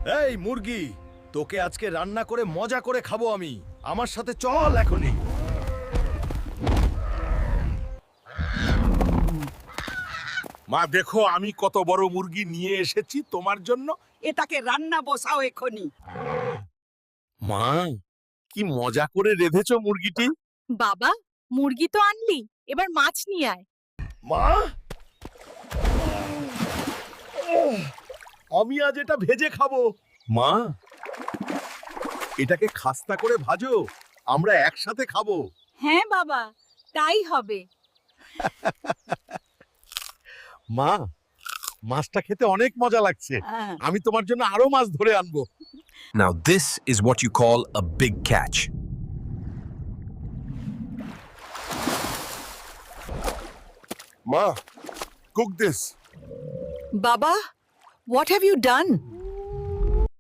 এই মুরগি, তোকে আজকে রান্না করে মজা করে খাবো আমি। আমার সাথে চল এখনই। মা দেখো আমি কত বড় মুরগি নিয়ে এসেছি তোমার জন্য। এটাকে রান্না বসাও এখনি। মা কি মজা করে রেঁধেছো মুরগিটি। বাবা, মুরগি তো আনলি, এবার মাছ নিয়ে আয়। মা, আমি আজ এটা ভেজে খাবো। মা, এটাকে খাস্তা করে ভাজো, আমরা একসাথে খাবো। হ্যাঁ বাবা, তাই হবে। মা মাছটা খেতে অনেক মজা লাগছে। হ্যাঁ। আমি তোমার জন্য আরো মাছ ধরে আনবো। Now this is what you call a big catch. মা, cook this. বাবা, what have you done?